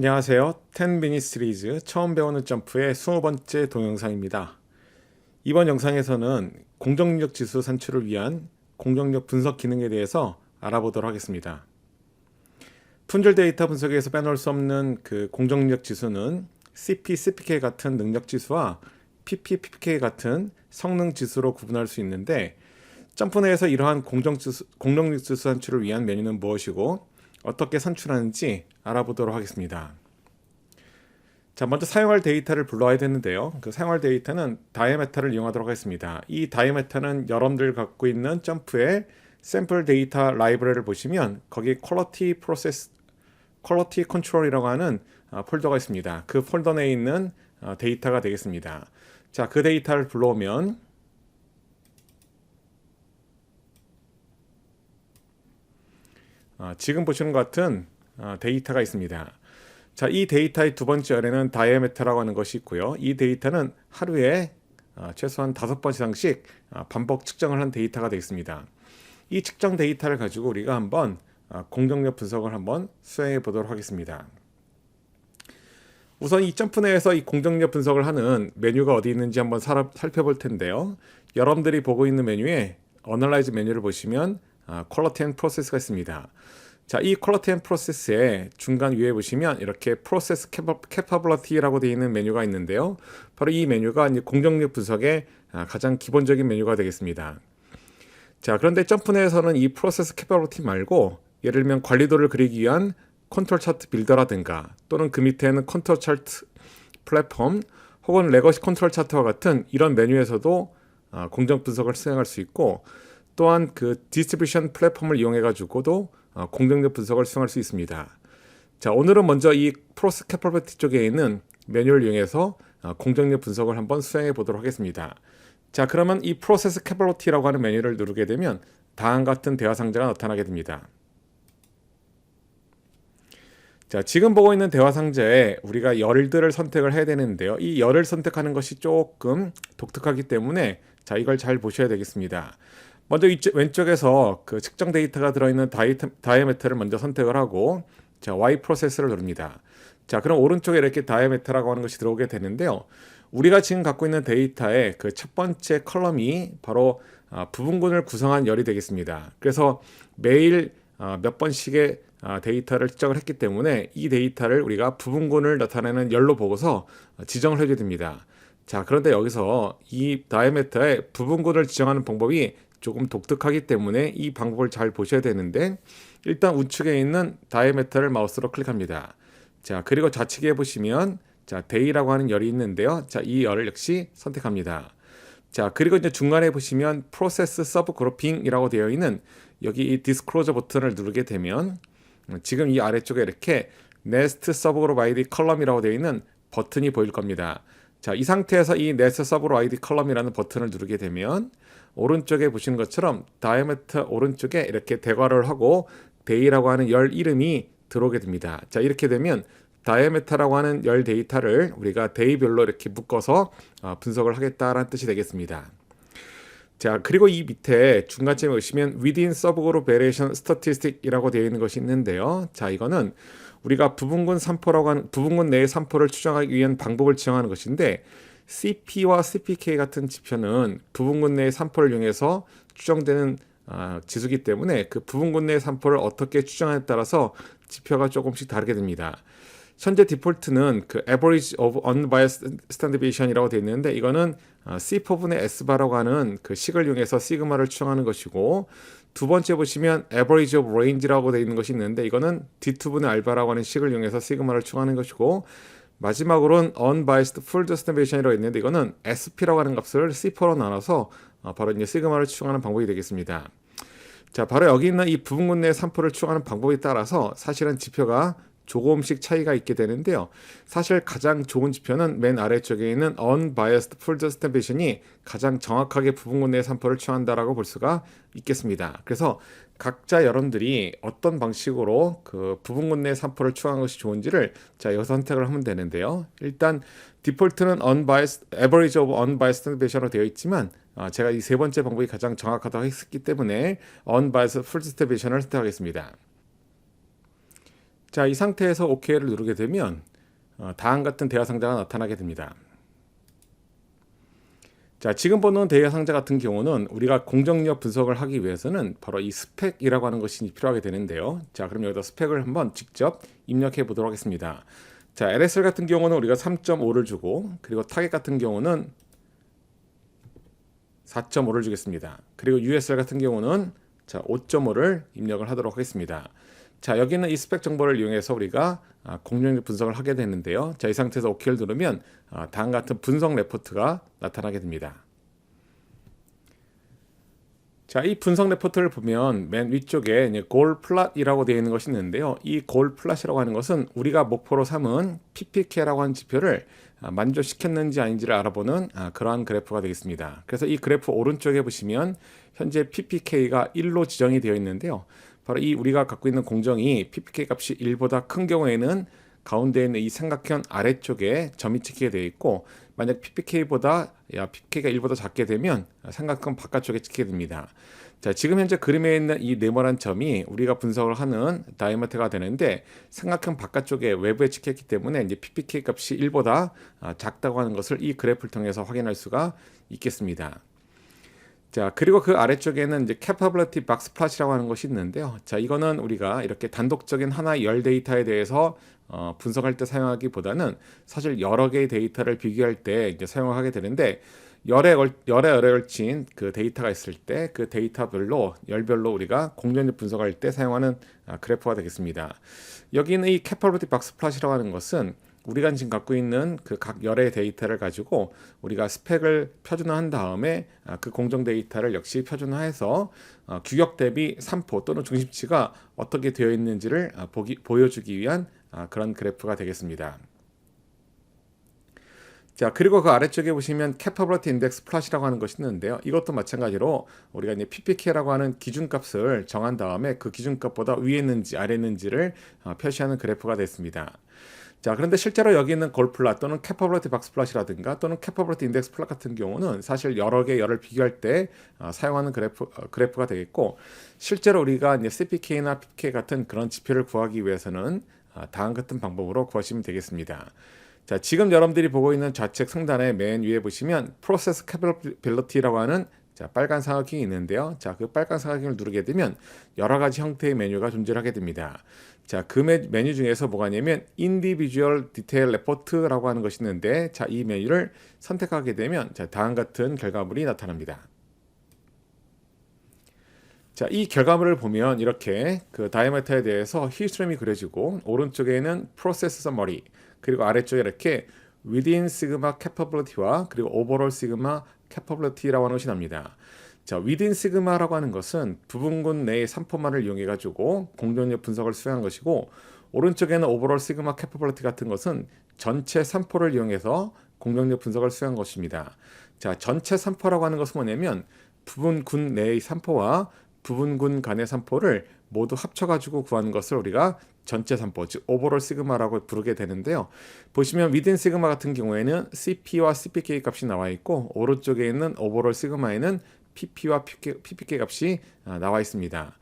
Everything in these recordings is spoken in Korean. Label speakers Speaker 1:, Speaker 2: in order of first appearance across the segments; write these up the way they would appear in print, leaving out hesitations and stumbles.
Speaker 1: 안녕하세요. 10미니 시리즈 처음 배우는 점프의 20번째 동영상입니다. 이번 영상에서는 공정력 지수 산출을 위한 공정력 분석 기능에 대해서 알아보도록 하겠습니다. 품질 데이터 분석에서 빼놓을 수 없는 그 공정력 지수는 CP, CPK 같은 능력 지수와 PP, PPK 같은 성능 지수로 구분할 수 있는데 점프 내에서 이러한 공정력 지수 산출을 위한 메뉴는 무엇이고 어떻게 산출하는지 알아보도록 하겠습니다. 자, 먼저 사용할 데이터를 불러와야 되는데요. 그 사용할 데이터는 다이메타를 이용하도록 하겠습니다. 이 다이메타는 여러분들 갖고 있는 점프의 샘플 데이터 라이브러리를 보시면 거기 퀄리티 컨트롤이라고 하는 폴더가 있습니다. 그 폴더 내에 있는 데이터가 되겠습니다. 자, 그 데이터를 불러오면 지금 보시는 것 같은 데이터가 있습니다. 자, 이 데이터의 두 번째 열에는 다이아메터라고 하는 것이 있고요. 이 데이터는 하루에 최소한 5번 이상씩 반복 측정을 한 데이터가 되겠습니다. 이 측정 데이터를 가지고 우리가 한번 공정력 분석을 한번 수행해 보도록 하겠습니다. 우선 이 점프 내에서 이 공정력 분석을 하는 메뉴가 어디 있는지 한번 살펴볼 텐데요. 여러분들이 보고 있는 메뉴에 Analyze 메뉴를 보시면 Quality and Process가 있습니다. 자, 이 Quality and Process의 중간 위에 보시면 이렇게 Process Capability라고 되어 있는 메뉴가 있는데요. 바로 이 메뉴가 이제 공정력 분석의 가장 기본적인 메뉴가 되겠습니다. 자, 그런데 점프 내에서는 이 Process Capability 말고 예를 들면 관리도를 그리기 위한 컨트롤 차트 빌더라든가 또는 그 밑에는 컨트롤 차트 플랫폼 혹은 레거시 컨트롤 차트와 같은 이런 메뉴에서도 공정 분석을 수행할 수 있고 또한 그 디스트리뷰션 플랫폼을 이용해 가지고도 공정력 분석을 수행할 수 있습니다. 자, 오늘은 먼저 이 프로세스 캐퍼블리티 쪽에 있는 메뉴를 이용해서 공정력 분석을 한번 수행해 보도록 하겠습니다. 자, 그러면 이 프로세스 캐퍼블리티라고 하는 메뉴를 누르게 되면 다음과 같은 대화 상자가 나타나게 됩니다. 자, 지금 보고 있는 대화 상자에 우리가 열들을 선택을 해야 되는데요. 이 열을 선택하는 것이 조금 독특하기 때문에 자, 이걸 잘 보셔야 되겠습니다. 먼저 왼쪽에서 그 측정 데이터가 들어있는 다이아메터를 먼저 선택을 하고 자, Y 프로세스를 누릅니다. 자, 그럼 오른쪽에 이렇게 다이아메터라고 하는 것이 들어오게 되는데요. 우리가 지금 갖고 있는 데이터의 그 첫 번째 컬럼이 바로 부분군을 구성한 열이 되겠습니다. 그래서 매일 몇 번씩의 데이터를 측정을 했기 때문에 이 데이터를 우리가 부분군을 나타내는 열로 보고서 지정을 해줘야 됩니다. 자, 그런데 여기서 이 다이아메터의 부분군을 지정하는 방법이 조금 독특하기 때문에 이 방법을 잘 보셔야 되는데 일단 우측에 있는 다이아메터를 마우스로 클릭합니다. 자, 그리고 좌측에 보시면 자, 데이라고 하는 열이 있는데요. 자, 이 열을 역시 선택합니다. 자, 그리고 이제 중간에 보시면 프로세스 서브 그룹핑이라고 되어 있는 여기 이 디스클로저 버튼을 누르게 되면 지금 이 아래쪽에 이렇게 네스트 서브 그룹 아이디 컬럼이라고 되어 있는 버튼이 보일 겁니다. 자, 이 상태에서 이 네스트 서브 그룹 아이디 컬럼이라는 버튼을 누르게 되면 오른쪽에 보시는 것처럼 다이아메터 오른쪽에 이렇게 대괄호를 하고 데이라고 하는 열 이름이 들어오게 됩니다. 자, 이렇게 되면 다이아메터라고 하는 열 데이터를 우리가 데이별로 이렇게 묶어서 분석을 하겠다라는 뜻이 되겠습니다. 자, 그리고 이 밑에 중간쯤에 보시면 Within Subgroup Variation Statistic이라고 되어 있는 것이 있는데요. 자, 이거는 우리가 부분군 내의 산포를 추정하기 위한 방법을 지정하는 것인데 CP와 CPK 같은 지표는 부분군 내의 산포를 이용해서 추정되는 지수기 때문에 그 부분군 내의 산포를 어떻게 추정하냐에 따라서 지표가 조금씩 다르게 됩니다. 현재 디폴트는 그 Average of Unbiased Standard Deviation이라고 되어 있는데 이거는 C4분의 S바라고 하는 그 식을 이용해서 시그마를 추정하는 것이고 두 번째 보시면 Average of Range라고 되어 있는 것이 있는데 이거는 D2분의 알바라고 하는 식을 이용해서 시그마를 추정하는 것이고 마지막으로는 Unbiased Full Distribution이라고 있는데 이거는 SP라고 하는 값을 C4로 나눠서 바로 이제 시그마를 추정하는 방법이 되겠습니다. 자, 바로 여기 있는 이 부분군 내 산포를 추정하는 방법에 따라서 사실은 지표가 조금씩 차이가 있게 되는데요. 사실 가장 좋은 지표는 맨 아래쪽에 있는 Unbiased Full Distribution이 가장 정확하게 부분군 내 산포를 추정한다라고 볼 수가 있겠습니다. 그래서 각자 여러분들이 어떤 방식으로 그 부분군 내 산포를 추정하는 것이 좋은지를 자, 여기서 선택을 하면 되는데요. 일단 디폴트는 Average of Unbiased Distribution으로 되어 있지만 제가 이 세 번째 방법이 가장 정확하다고 했기 때문에 Unbiased Full Distribution을 선택하겠습니다. 자, 이 상태에서 OK를 누르게 되면 다음 같은 대화 상자가 나타나게 됩니다. 자, 지금 보는 대화 상자 같은 경우는 우리가 공정력 분석을 하기 위해서는 바로 이 스펙이라고 하는 것이 필요하게 되는데요. 자, 그럼 여기다 스펙을 한번 직접 입력해 보도록 하겠습니다. 자, LSL 같은 경우는 우리가 3.5를 주고, 그리고 타겟 같은 경우는 4.5를 주겠습니다. 그리고 USL 같은 경우는 자, 5.5를 입력을 하도록 하겠습니다. 자, 여기는 이 스펙 정보를 이용해서 우리가 공정력 분석을 하게 되는데요. 자, 이 상태에서 OK를 누르면 다음 같은 분석 레포트가 나타나게 됩니다. 자, 이 분석 레포트를 보면 맨 위쪽에 골 플랫이라고 되어 있는 것이 있는데요. 이 골 플랫이라고 하는 것은 우리가 목표로 삼은 PPK라고 하는 지표를 만족시켰는지 아닌지를 알아보는 그러한 그래프가 되겠습니다. 그래서 이 그래프 오른쪽에 보시면 현재 PPK가 1로 지정이 되어 있는데요. 바로 이 우리가 갖고 있는 공정이 PPK 값이 1보다 큰 경우에는 가운데 있는 이 삼각형 아래쪽에 점이 찍히게 되어 있고, 만약 PPK가 1보다 작게 되면 삼각형 바깥쪽에 찍히게 됩니다. 자, 지금 현재 그림에 있는 이 네모난 점이 우리가 분석을 하는 다이아미터가 되는데, 삼각형 바깥쪽에 외부에 찍혔기 때문에 이제 PPK 값이 1보다 작다고 하는 것을 이 그래프를 통해서 확인할 수가 있겠습니다. 자, 그리고 그 아래쪽에는 이제 Capability Box Plot이라고 하는 것이 있는데요. 자, 이거는 우리가 이렇게 단독적인 하나의 열 데이터에 대해서 분석할 때 사용하기보다는 사실 여러 개의 데이터를 비교할 때 이제 사용하게 되는데, 열에 걸친 그 데이터가 있을 때 그 데이터별로 열별로 우리가 공정력 분석할 때 사용하는 그래프가 되겠습니다. 여기는 이 Capability Box Plot이라고 하는 것은 우리가 지금 갖고 있는 그 각 열의 데이터를 가지고 우리가 스펙을 표준화한 다음에 그 공정 데이터를 역시 표준화해서 규격 대비 산포 또는 중심치가 어떻게 되어 있는지를 보여주기 위한 그런 그래프가 되겠습니다. 자, 그리고 그 아래쪽에 보시면 Capability Index Plot이라고 하는 것이 있는데요. 이것도 마찬가지로 우리가 이제 PPK라고 하는 기준값을 정한 다음에 그 기준값보다 위에 있는지 아래에 있는지를 표시하는 그래프가 됐습니다. 자, 그런데 실제로 여기 있는 골 플랫 또는 Capability Box Plot이라든가 또는 Capability Index Plot 같은 경우는 사실 여러 개 열을 비교할 때 사용하는 그래프가 되겠고, 실제로 우리가 이제 CPK나 PPK 같은 그런 지표를 구하기 위해서는 다음 같은 방법으로 구하시면 되겠습니다. 자, 지금 여러분들이 보고 있는 좌측 상단의 맨 위에 보시면 Process Capability라고 하는 빨간 삼각형이 있는데요. 자, 그 빨간 삼각형을 누르게 되면 여러 가지 형태의 메뉴가 존재하게 됩니다. 자, 그 메뉴 중에서 뭐가 있냐면 Individual Detail Report라고 하는 것이 있는데, 자, 이 메뉴를 선택하게 되면 다음 같은 결과물이 나타납니다. 자, 이 결과물을 보면 이렇게 그 다이아미터에 대해서 히스토그램이 그려지고, 오른쪽에는 프로세스 서머리, 그리고 아래쪽에 이렇게 within sigma capability와 그리고 overall sigma capability라고 하는 것이 납니다. 자, within sigma라고 하는 것은 부분군 내의 산포만을 이용해 가지고 공정력 분석을 수행한 것이고, 오른쪽에는 overall sigma capability 같은 것은 전체 산포를 이용해서 공정력 분석을 수행한 것입니다. 자, 전체 산포라고 하는 것은 뭐냐면 부분군 내의 산포와 부분군 간의 산포를 모두 합쳐가지고 구하는 것을 우리가 전체 산포, 즉 오버롤 시그마라고 부르게 되는데요. 보시면 위든 시그마 같은 경우에는 CP와 CPK 값이 나와 있고, 오른쪽에 있는 오버롤 시그마에는 PP와 PPK 값이 나와 있습니다.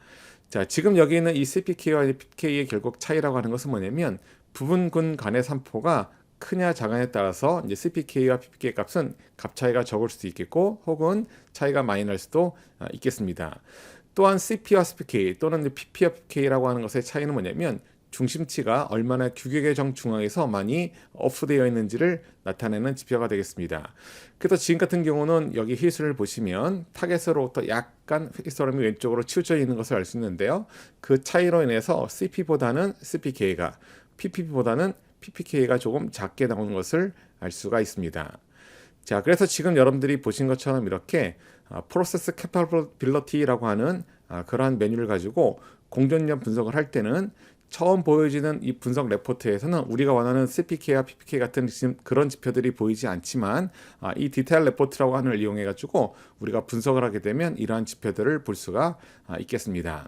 Speaker 1: 자, 지금 여기 있는 이 CPK와 PPK의 결국 차이라고 하는 것은 뭐냐면 부분군 간의 산포가 크냐 작냐에 따라서 이제 CPK와 PPK 값은 값 차이가 적을 수도 있겠고, 혹은 차이가 많이 날 수도 있겠습니다. 또한 CP와 CPK 또는 PP와 PPK라고 하는 것의 차이는 뭐냐면 중심치가 얼마나 규격의 정중앙에서 많이 오프되어 있는지를 나타내는 지표가 되겠습니다. 그래서 지금 같은 경우는 여기 히스토리를 보시면 타겟으로부터 약간 히스토그램이 왼쪽으로 치우쳐 있는 것을 알 수 있는데요. 그 차이로 인해서 CP보다는 CPK가, PP보다는 PPK가 조금 작게 나오는 것을 알 수가 있습니다. 자, 그래서 지금 여러분들이 보신 것처럼 이렇게 프로세스 캐퍼빌리티라고 하는 그러한 메뉴를 가지고 공정력 분석을 할 때는 처음 보여지는 이 분석 레포트에서는 우리가 원하는 CPK와 PPK 같은 그런 지표들이 보이지 않지만, 이 디테일 레포트라고 하는 걸 이용해 가지고 우리가 분석을 하게 되면 이러한 지표들을 볼 수가 있겠습니다.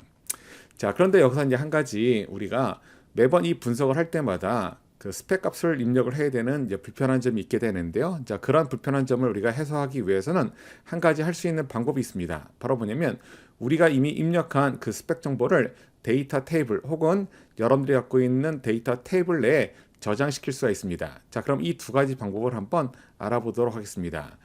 Speaker 1: 자, 그런데 여기서 이제 한 가지 우리가 매번 이 분석을 할 때마다 그 스펙 값을 입력을 해야 되는 이제 불편한 점이 있게 되는데요. 자, 그런 불편한 점을 우리가 해소하기 위해서는 한 가지 할 수 있는 방법이 있습니다. 바로 뭐냐면 우리가 이미 입력한 그 스펙 정보를 데이터 테이블 혹은 여러분들이 갖고 있는 데이터 테이블 내에 저장시킬 수가 있습니다. 자, 그럼 이 두 가지 방법을 한번 알아보도록 하겠습니다.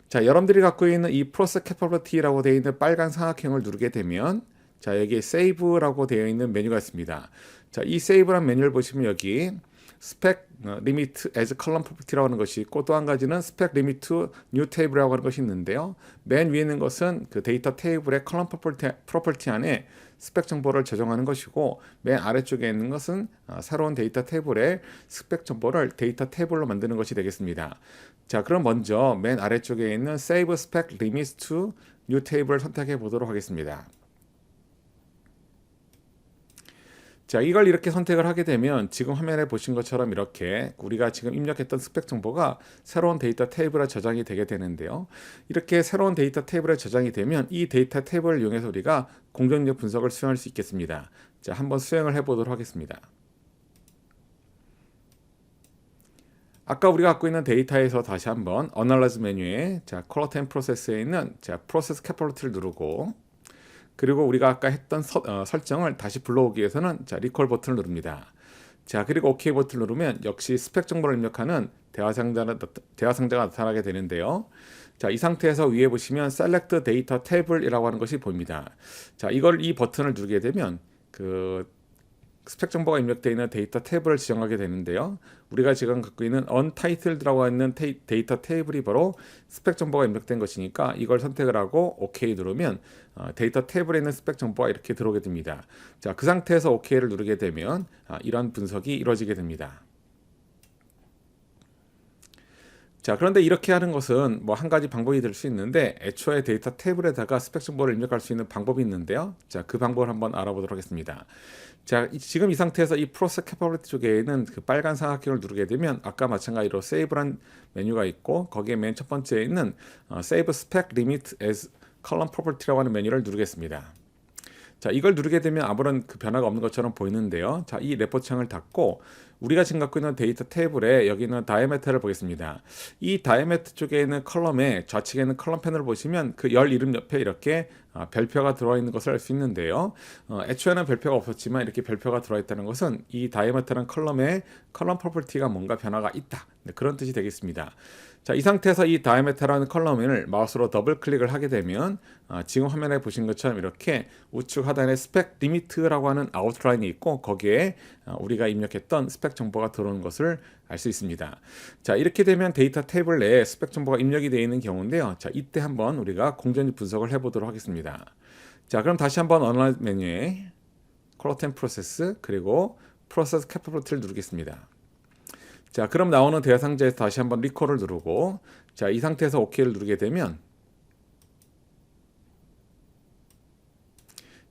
Speaker 1: 자, 여러분들이 갖고 있는 이 프로세스 캐퍼블리티라고 되어 있는 빨간 삼각형을 누르게 되면 자, 여기에 세이브라고 되어 있는 메뉴가 있습니다. 자, 이 세이브란 메뉴를 보시면 여기 스펙 리미트 as column property라고 하는 것이 있고 또 한 가지는 스펙 리미트 new table이라고 하는 것이 있는데요. 맨 위에 있는 것은 그 데이터 테이블의 column property 안에 스펙 정보를 저장하는 것이고 맨 아래쪽에 있는 것은 새로운 데이터 테이블의 스펙 정보를 데이터 테이블로 만드는 것이 되겠습니다. 자, 그럼 먼저 맨 아래쪽에 있는 Save Spec Limits to New Table을 선택해 보도록 하겠습니다. 자, 이걸 이렇게 선택을 하게 되면 지금 화면에 보신 것처럼 이렇게 우리가 지금 입력했던 스펙 정보가 새로운 데이터 테이블에 저장이 되게 되는데요. 이렇게 새로운 데이터 테이블에 저장이 되면 이 데이터 테이블을 이용해서 우리가 공정력 분석을 수행할 수 있겠습니다. 자, 한번 수행을 해보도록 하겠습니다. 아까 우리가 갖고 있는 데이터에서 다시 한번 Analyze 메뉴에 자, Color Time Process에 있는 자, Process Capability를 누르고 그리고 우리가 아까 했던 설정을 다시 불러오기 위해서는 자, 리콜 버튼을 누릅니다. 자, 그리고 OK 버튼을 누르면 역시 스펙 정보를 입력하는 대화 상자가 나타나게 되는데요. 자, 이 상태에서 위에 보시면 Select Data Table이라고 하는 것이 보입니다. 자, 이 버튼을 누르게 되면 그 스펙 정보가 입력되어 있는 데이터 테이블을 지정하게 되는데요. 우리가 지금 갖고 있는 untitled라고 하는 데이터 테이블이 바로 스펙 정보가 입력된 것이니까 이걸 선택을 하고 OK 누르면 데이터 테이블에 있는 스펙 정보가 이렇게 들어오게 됩니다. 자, 그 상태에서 OK를 누르게 되면 이런 분석이 이루어지게 됩니다. 자, 그런데 이렇게 하는 것은 뭐 한 가지 방법이 될 수 있는데 애초에 데이터 테이블에다가 스펙 정보를 입력할 수 있는 방법이 있는데요. 자, 그 방법을 한번 알아보도록 하겠습니다. 자, 지금 이 상태에서 이 프로세스 캐퍼블리티 쪽에는 그 빨간 삼각형을 누르게 되면 아까 마찬가지로 세이브란 메뉴가 있고 거기에 맨 첫 번째에 있는 Save Spec Limit as Column Property라고 하는 메뉴를 누르겠습니다. 자, 이걸 누르게 되면 아무런 그 변화가 없는 것처럼 보이는데요. 자, 이 레포 창을 닫고 우리가 지금 갖고 있는 데이터 테이블에 여기 있는 다이아메터를 보겠습니다. 이 다이아메터 쪽에 있는 컬럼에 좌측에 있는 컬럼 패널을 보시면 그 열 이름 옆에 이렇게 별표가 들어와 있는 것을 알 수 있는데요. 애초에는 별표가 없었지만 이렇게 별표가 들어와 있다는 것은 이 다이아메터라는 컬럼에 컬럼 프로퍼티가 뭔가 변화가 있다. 네, 그런 뜻이 되겠습니다. 자, 이 상태에서 이 다이아메터라는 컬럼을 마우스로 더블 클릭을 하게 되면 지금 화면에 보신 것처럼 이렇게 우측 하단에 스펙 리미트라고 하는 아웃라인이 있고 거기에 우리가 입력했던 스펙 정보가 들어오는 것을 알 수 있습니다. 자, 이렇게 되면 데이터 테이블 내에 스펙 정보가 입력이 되어 있는 경우인데요. 자, 이때 한번 우리가 공정히 분석을 해보도록 하겠습니다. 자, 그럼 다시 한번 Analyze 메뉴에 Color Time Process 그리고 Process Capability를 누르겠습니다. 자, 그럼 나오는 대화 상자에서 다시 한번 리콜을 누르고 자, 이 상태에서 OK를 누르게 되면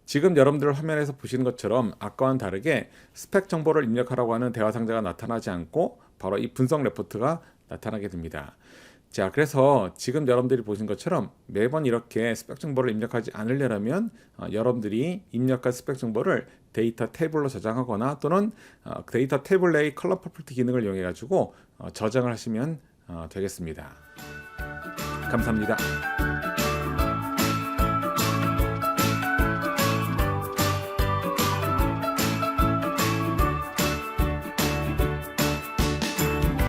Speaker 1: 지금 여러분들 화면에서 보시는 것처럼 아까와는 다르게 스펙 정보를 입력하라고 하는 대화 상자가 나타나지 않고 바로 이 분석 레포트가 나타나게 됩니다. 자, 그래서 지금 여러분들이 보신 것처럼 매번 이렇게 스펙 정보를 입력하지 않으려면 여러분들이 입력한 스펙 정보를 데이터 테이블로 저장하거나 또는 데이터 테이블 내의 컬러 프로퍼티 기능을 이용해 가지고 저장을 하시면 되겠습니다. 감사합니다.